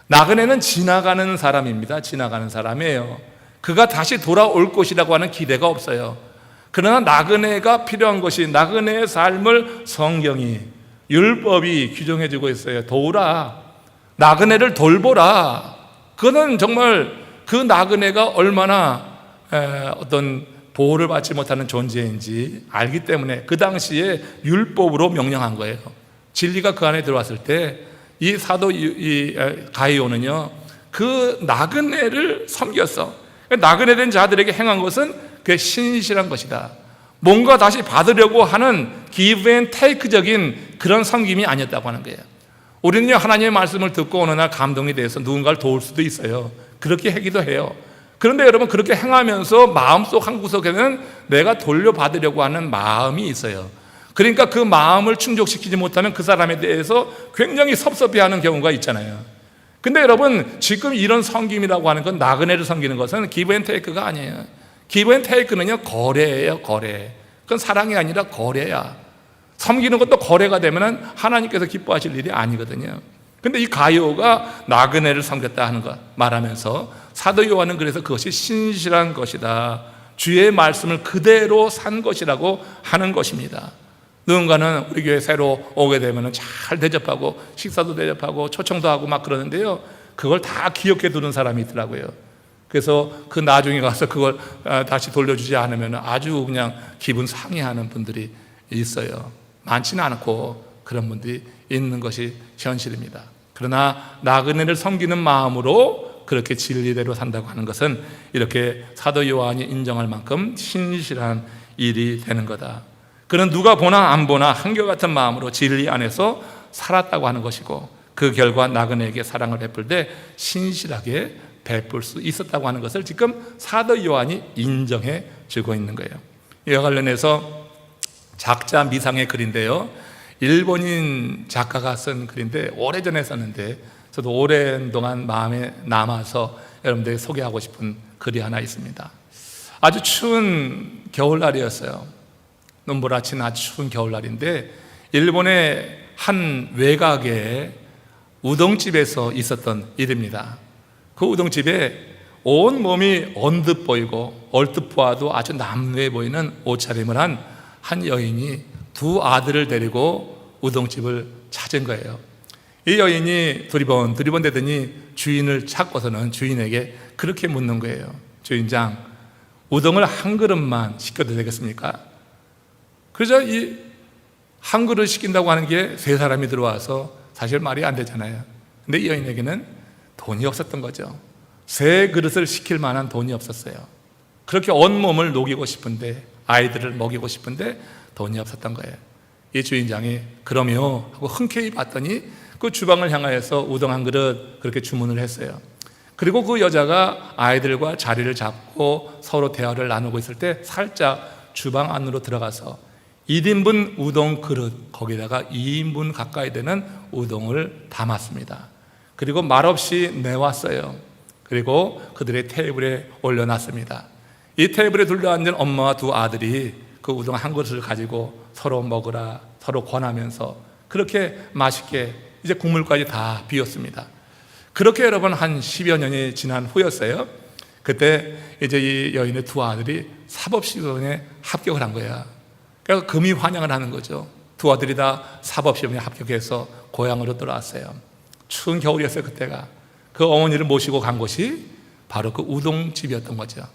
나그네는 지나가는 사람입니다. 지나가는 사람이에요. 그가 다시 돌아올 것이라고 하는 기대가 없어요. 그러나 나그네가 필요한 것이, 나그네의 삶을 성경이, 율법이 규정해 주고 있어요. 도우라, 나그네를 돌보라. 그는 정말 그 나그네가 얼마나 어떤 보호를 받지 못하는 존재인지 알기 때문에 그 당시에 율법으로 명령한 거예요. 진리가 그 안에 들어왔을 때 이 사도 가이오는요, 그 나그네를 섬겼어. 나그네 된 자들에게 행한 것은 그게 신실한 것이다. 뭔가 다시 받으려고 하는 give and take적인 그런 섬김이 아니었다고 하는 거예요. 우리는요, 하나님의 말씀을 듣고 어느 날 감동이 돼서 누군가를 도울 수도 있어요. 그렇게 하기도 해요. 그런데 여러분, 그렇게 행하면서 마음속 한구석에는 내가 돌려받으려고 하는 마음이 있어요. 그러니까 그 마음을 충족시키지 못하면 그 사람에 대해서 굉장히 섭섭해하는 경우가 있잖아요. 근데 여러분, 지금 이런 섬김이라고 하는 건, 나그네를 섬기는 것은 give and take가 아니에요. give and take는요, 거래예요. 거래. 그건 사랑이 아니라 거래야. 섬기는 것도 거래가 되면 하나님께서 기뻐하실 일이 아니거든요. 근데 이 가이오가 나그네를 섬겼다 하는 것 말하면서 사도 요한은 그래서 그것이 신실한 것이다, 주의 말씀을 그대로 산 것이라고 하는 것입니다. 누군가는 우리 교회 새로 오게 되면 잘 대접하고 식사도 대접하고 초청도 하고 막 그러는데요, 그걸 다 기억해 두는 사람이 있더라고요. 그래서 그 나중에 가서 그걸 다시 돌려주지 않으면 아주 그냥 기분 상해하는 분들이 있어요. 많지는 않고 그런 분들이 있는 것이 현실입니다. 그러나 나그네를 섬기는 마음으로 그렇게 진리대로 산다고 하는 것은 이렇게 사도 요한이 인정할 만큼 신실한 일이 되는 거다. 그는 누가 보나 안 보나 한결같은 마음으로 진리 안에서 살았다고 하는 것이고, 그 결과 나그네에게 사랑을 베풀 때 신실하게 베풀 수 있었다고 하는 것을 지금 사도 요한이 인정해 주고 있는 거예요. 이와 관련해서 작자 미상의 글인데요, 일본인 작가가 쓴 글인데 오래전에 썼는데 저도 오랜 동안 마음에 남아서 여러분들에게 소개하고 싶은 글이 하나 있습니다. 아주 추운 겨울날이었어요. 눈보라친 아주 추운 겨울날인데 일본의 한 외곽에 우동집에서 있었던 일입니다. 그 우동집에 온 몸이 언뜻 보이고 얼뜻 보아도 아주 남루해 보이는 옷차림을 한 여인이 두 아들을 데리고 우동집을 찾은 거예요. 이 여인이 두리번 대더니 주인을 찾고서는 주인에게 그렇게 묻는 거예요. 주인장, 우동을 한 그릇만 시켜도 되겠습니까? 그래서 이 한 그릇 시킨다고 하는 게 세 사람이 들어와서 사실 말이 안 되잖아요. 근데 이 여인에게는 돈이 없었던 거죠. 세 그릇을 시킬 만한 돈이 없었어요. 그렇게 온몸을 녹이고 싶은데, 아이들을 먹이고 싶은데 돈이 없었던 거예요. 이 주인장이 그러며 하고 흔쾌히 봤더니 그 주방을 향하여서 우동 한 그릇 그렇게 주문을 했어요. 그리고 그 여자가 아이들과 자리를 잡고 서로 대화를 나누고 있을 때 살짝 주방 안으로 들어가서 1인분 우동 그릇, 거기다가 2인분 가까이 되는 우동을 담았습니다. 그리고 말없이 내왔어요. 그리고 그들의 테이블에 올려놨습니다. 이 테이블에 둘러앉은 엄마와 두 아들이 그 우동 한 그릇을 가지고 서로 먹으라 서로 권하면서 그렇게 맛있게 이제 국물까지 다 비웠습니다. 그렇게 여러분 한 10여 년이 지난 후였어요. 그때 이제 이 여인의 두 아들이 사법시험에 합격을 한 거야. 그러니까 금이 환영을 하는 거죠. 두 아들이 다 사법시험에 합격해서 고향으로 돌아왔어요. 추운 겨울이었어요. 그때가. 그 어머니를 모시고 간 곳이 바로 그 우동집이었던 거죠.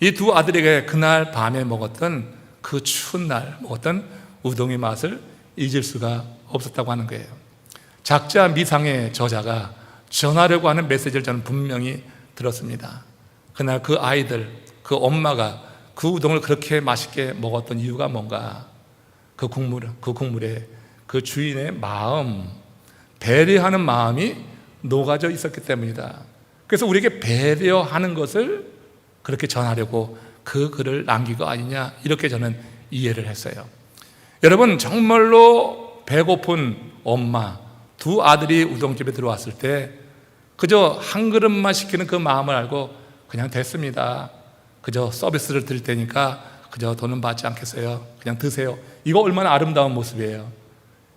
이 두 아들에게 그날 밤에 먹었던 그 추운 날 먹었던 우동의 맛을 잊을 수가 없었다고 하는 거예요. 작자 미상의 저자가 전하려고 하는 메시지를 저는 분명히 들었습니다. 그날 그 아이들, 그 엄마가 그 우동을 그렇게 맛있게 먹었던 이유가 뭔가? 그 국물에 그 주인의 마음, 배려하는 마음이 녹아져 있었기 때문이다. 그래서 우리에게 배려하는 것을 그렇게 전하려고 그 글을 남긴 거 아니냐, 이렇게 저는 이해를 했어요. 여러분, 정말로 배고픈 엄마, 두 아들이 우동집에 들어왔을 때 그저 한 그릇만 시키는 그 마음을 알고 그냥 됐습니다, 그저 서비스를 드릴 테니까 그저 돈은 받지 않겠어요, 그냥 드세요. 이거 얼마나 아름다운 모습이에요.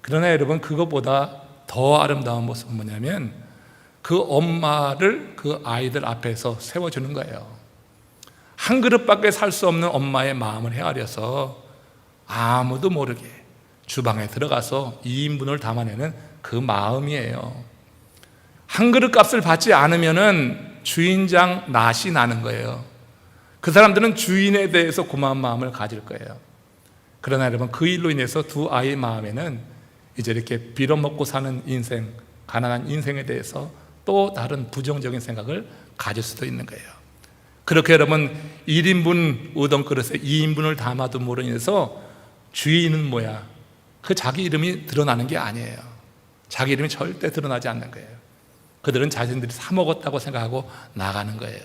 그러나 여러분, 그것보다 더 아름다운 모습은 뭐냐면 그 엄마를 그 아이들 앞에서 세워주는 거예요. 한 그릇밖에 살 수 없는 엄마의 마음을 헤아려서 아무도 모르게 주방에 들어가서 2인분을 담아내는 그 마음이에요. 한 그릇 값을 받지 않으면은 주인장 낯이 나는 거예요. 그 사람들은 주인에 대해서 고마운 마음을 가질 거예요. 그러나 여러분, 그 일로 인해서 두 아이의 마음에는 이제 이렇게 빌어먹고 사는 인생, 가난한 인생에 대해서 또 다른 부정적인 생각을 가질 수도 있는 거예요. 그렇게 여러분, 1인분 우동 그릇에 2인분을 담아둠으로 인해서 주인은 뭐야? 그 자기 이름이 드러나는 게 아니에요. 자기 이름이 절대 드러나지 않는 거예요. 그들은 자신들이 사 먹었다고 생각하고 나가는 거예요.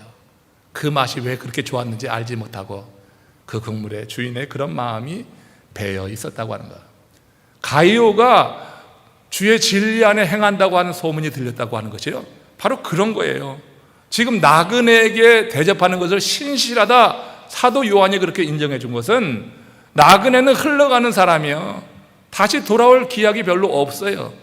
그 맛이 왜 그렇게 좋았는지 알지 못하고 그 국물에 주인의 그런 마음이 배어 있었다고 하는 거예요. 가이오가 주의 진리 안에 행한다고 하는 소문이 들렸다고 하는 것이요, 바로 그런 거예요. 지금 나그네에게 대접하는 것을 신실하다 사도 요한이 그렇게 인정해 준 것은, 나그네는 흘러가는 사람이요, 다시 돌아올 기약이 별로 없어요.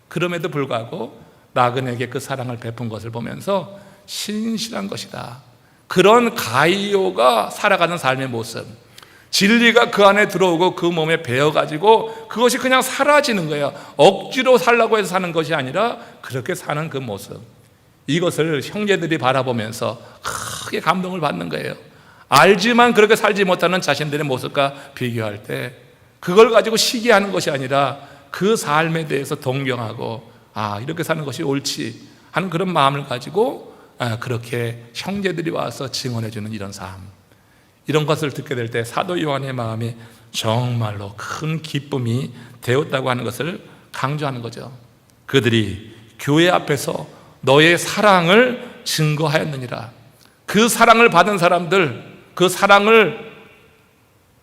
그럼에도 불구하고 나그네에게 그 사랑을 베푼 것을 보면서 신실한 것이다, 그런 가이오가 살아가는 삶의 모습, 진리가 그 안에 들어오고 그 몸에 배어가지고 그것이 그냥 사라지는 거예요. 억지로 살라고 해서 사는 것이 아니라 그렇게 사는 그 모습, 이것을 형제들이 바라보면서 크게 감동을 받는 거예요. 알지만 그렇게 살지 못하는 자신들의 모습과 비교할 때 그걸 가지고 시기하는 것이 아니라 그 삶에 대해서 동경하고, 이렇게 사는 것이 옳지 하는 그런 마음을 가지고 그렇게 형제들이 와서 증언해 주는 이런 삶, 이런 것을 듣게 될 때 사도 요한의 마음이 정말로 큰 기쁨이 되었다고 하는 것을 강조하는 거죠. 그들이 교회 앞에서 너의 사랑을 증거하였느니라. 그 사랑을 받은 사람들, 그 사랑을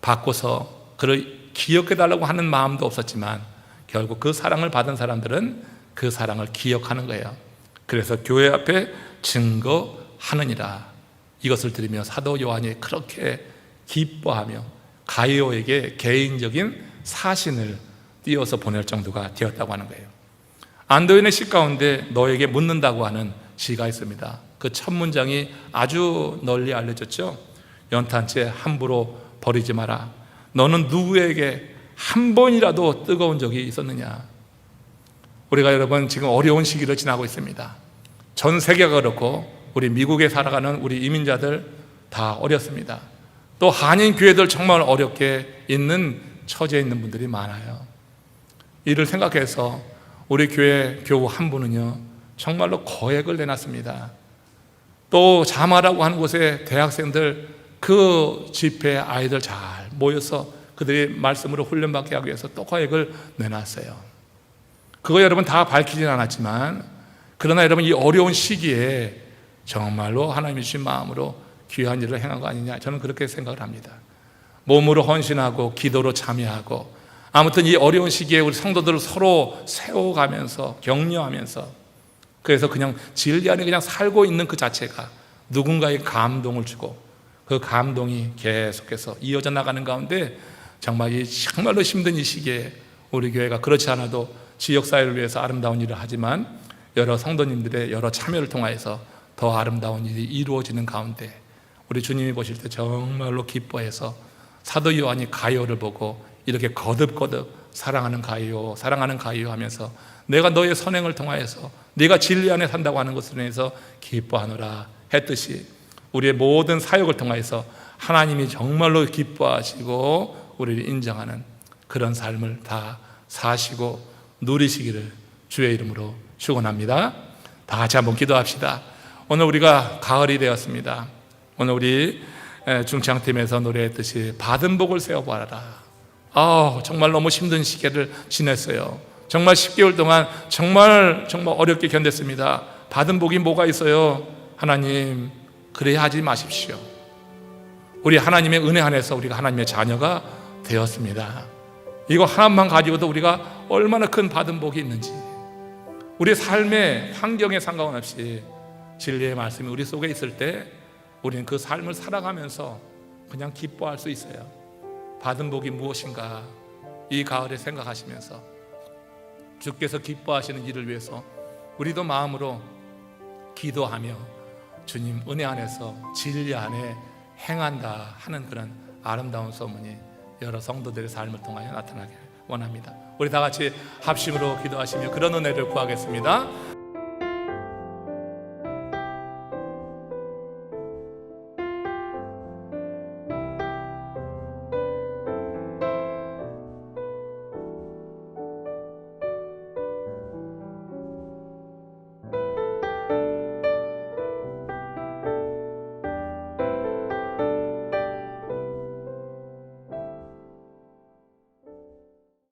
받고서 그를 기억해달라고 하는 마음도 없었지만 결국 그 사랑을 받은 사람들은 그 사랑을 기억하는 거예요. 그래서 교회 앞에 증거하느니라. 이것을 들으며 사도 요한이 그렇게 기뻐하며 가이오에게 개인적인 사신을 띄워서 보낼 정도가 되었다고 하는 거예요. 안도인의 시 가운데 너에게 묻는다고 하는 시가 있습니다. 그 첫 문장이 아주 널리 알려졌죠. 연탄재 함부로 버리지 마라. 너는 누구에게 한 번이라도 뜨거운 적이 있었느냐? 우리가 여러분 지금 어려운 시기를 지나고 있습니다. 전 세계가 그렇고 우리 미국에 살아가는 우리 이민자들 다 어렵습니다. 또 한인 교회들 정말 어렵게 있는 처지에 있는 분들이 많아요. 이를 생각해서 우리 교회 교우 한 분은요, 정말로 거액을 내놨습니다. 또 자마라고 하는 곳에 대학생들 그 집회에 아이들 잘 모여서 그들이 말씀으로 훈련받게 하기 위해서 또 거액을 내놨어요. 그거 여러분 다 밝히진 않았지만, 그러나 여러분 이 어려운 시기에 정말로 하나님이 주신 마음으로 귀한 일을 행한 거 아니냐, 저는 그렇게 생각을 합니다. 몸으로 헌신하고 기도로 참여하고, 아무튼 이 어려운 시기에 우리 성도들을 서로 세워가면서 격려하면서, 그래서 그냥 진리 안에 그냥 살고 있는 그 자체가 누군가의 감동을 주고, 그 감동이 계속해서 이어져 나가는 가운데 정말 정말로 힘든 이 시기에 우리 교회가 그렇지 않아도 지역사회를 위해서 아름다운 일을 하지만 여러 성도님들의 여러 참여를 통하여서 더 아름다운 일이 이루어지는 가운데 우리 주님이 보실 때 정말로 기뻐해서 사도 요한이 가이오를 보고 이렇게 거듭거듭 사랑하는 가이오, 사랑하는 가이오 하면서 내가 너의 선행을 통하여서 네가 진리 안에 산다고 하는 것을 인해서 기뻐하노라 했듯이, 우리의 모든 사역을 통하여서 하나님이 정말로 기뻐하시고 우리를 인정하는 그런 삶을 다 사시고 누리시기를 주의 이름으로 축원합니다. 다 같이 한번 기도합시다. 오늘 우리가 가을이 되었습니다. 오늘 우리 중창팀에서 노래했듯이 받은 복을 세어보아라. 정말 너무 힘든 시기를 지냈어요. 정말 10개월 동안 정말 어렵게 견뎠습니다. 받은 복이 뭐가 있어요? 하나님, 그래야 하지 마십시오. 우리 하나님의 은혜 안에서 우리가 하나님의 자녀가 되었습니다. 이거 하나만 가지고도 우리가 얼마나 큰 받은 복이 있는지, 우리 삶의 환경에 상관없이 진리의 말씀이 우리 속에 있을 때 우리는 그 삶을 살아가면서 그냥 기뻐할 수 있어요. 받은 복이 무엇인가 이 가을에 생각하시면서 주께서 기뻐하시는 일을 위해서 우리도 마음으로 기도하며 주님 은혜 안에서 진리 안에 행한다 하는 그런 아름다운 소문이 여러 성도들의 삶을 통하여 나타나길 원합니다. 우리 다 같이 합심으로 기도하시며 그런 은혜를 구하겠습니다.